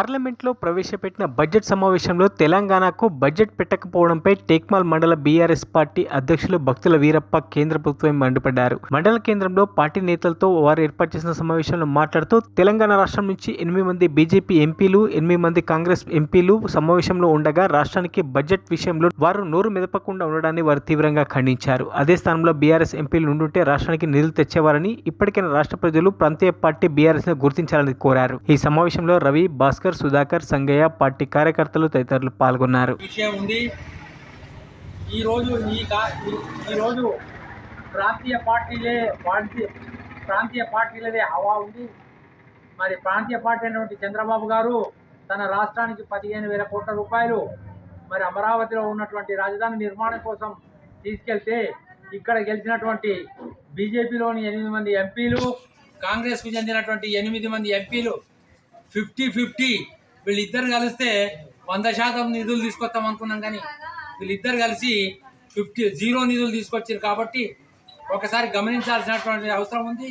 పార్లమెంట్లో ప్రవేశపెట్టిన బడ్జెట్ సమావేశంలో తెలంగాణకు బడ్జెట్ పెట్టకపోవడంపై టేక్మాల్ మండల బీఆర్ఎస్ పార్టీ అధ్యక్షులు భక్తుల వీరప్ప కేంద్ర ప్రభుత్వం మండిపడ్డారు. మండల కేంద్రంలో పార్టీ నేతలతో వారు ఏర్పాటు చేసిన సమావేశంలో మాట్లాడుతూ తెలంగాణ రాష్ట్రం నుంచి 8 మంది బీజేపీ ఎంపీలు, 8 మంది కాంగ్రెస్ ఎంపీలు సమావేశంలో ఉండగా రాష్ట్రానికి బడ్జెట్ విషయంలో వారు నోరు మెదపకుండా ఉండడాన్ని వారు తీవ్రంగా ఖండించారు. అదే స్థానంలో బీఆర్ఎస్ ఎంపీలు ఉండుంటే రాష్ట్రానికి నిధులు తెచ్చేవారని, ఇప్పటికైనా రాష్ట్ర ప్రజలు ప్రాంతీయ పార్టీ బీఆర్ఎస్ ను గుర్తించాలని కోరారు. ఈ సమావేశంలో రవి, భాస్కర్, సుధాకర్, సంగయ్య, పార్టీ కార్యకర్తలు తదితరులు పాల్గొన్నారు. విషయం ఉంది. ఈరోజు ప్రాంతీయ పార్టీలదే హవా ఉంది. మరి ప్రాంతీయ పార్టీ అయినటువంటి చంద్రబాబు గారు తన రాష్ట్రానికి 15,000 కోట్ల రూపాయలు మరి అమరావతిలో ఉన్నటువంటి రాజధాని నిర్మాణం కోసం తీసుకెళ్తే ఇక్కడ గెలిచినటువంటి బీజేపీలోని 8 మంది ఎంపీలు, కాంగ్రెస్కు చెందినటువంటి 8 మంది ఎంపీలు 50-50 వీళ్ళిద్దరు కలిస్తే 100% నిధులు తీసుకొస్తాం అనుకున్నాం. కానీ వీళ్ళిద్దరు కలిసి 0 నిధులు తీసుకొచ్చారు. కాబట్టి ఒకసారి గమనించాల్సినటువంటి అవసరం ఉంది.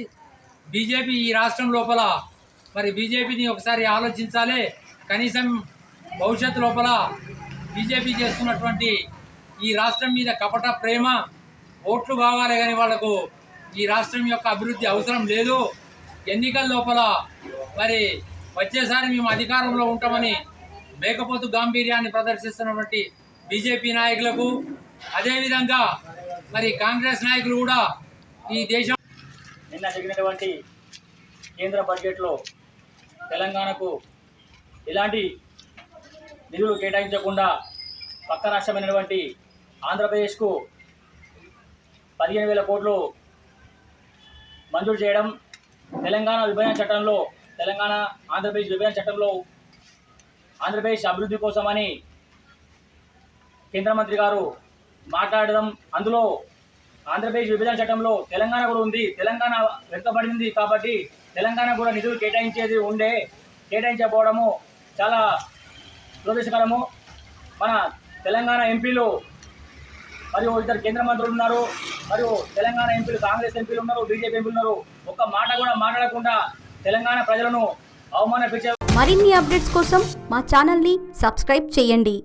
బీజేపీ ఈ రాష్ట్రం లోపల మరి బీజేపీని ఒకసారి ఆలోచించాలి. కనీసం భవిష్యత్తు లోపల బీజేపీ చేస్తున్నటువంటి ఈ రాష్ట్రం మీద కపట ప్రేమ, ఓట్లు కావాలి కానీ వాళ్లకు ఈ రాష్ట్రం యొక్క అభివృద్ధి అవసరం లేదు. ఎన్నికల లోపల మరి వచ్చేసారి మేము అధికారంలో ఉంటామని మేకపోతు గాంభీర్యాన్ని ప్రదర్శిస్తున్నటువంటి బీజేపీ నాయకులకు, అదేవిధంగా మరి కాంగ్రెస్ నాయకులు కూడా ఈ దేశం నిన్న జరిగినటువంటి కేంద్ర బడ్జెట్లో తెలంగాణకు ఎలాంటి నిధులు కేటాయించకుండా పక్క రాష్ట్రమైనటువంటి ఆంధ్రప్రదేశ్కు 15,000 కోట్లు మంజూరు చేయడం, ఆంధ్రప్రదేశ్ విభజన చట్టంలో ఆంధ్రప్రదేశ్ అభివృద్ధి కోసమని కేంద్ర మంత్రి గారు మాట్లాడడం, అందులో ఆంధ్రప్రదేశ్ విభజన చట్టంలో తెలంగాణ కూడా ఉంది, తెలంగాణ వెనుకబడింది కాబట్టి తెలంగాణ కూడా నిధులు కేటాయించకపోవడము చాలా దురదృష్టకరము. మన తెలంగాణ ఎంపీలు మరియు 2 కేంద్ర మంత్రులు ఉన్నారు, మరియు తెలంగాణ ఎంపీలు, కాంగ్రెస్ ఎంపీలు ఉన్నారు, బీజేపీ ఎంపీలు ఉన్నారు. ఒక్క మాట కూడా మాట్లాడకుండా తెలంగాణ ప్రజలను అవమానపరిచే. మరిన్ని అప్డేట్స్ కోసం మా ఛానల్ని సబ్స్క్రైబ్ చేయండి.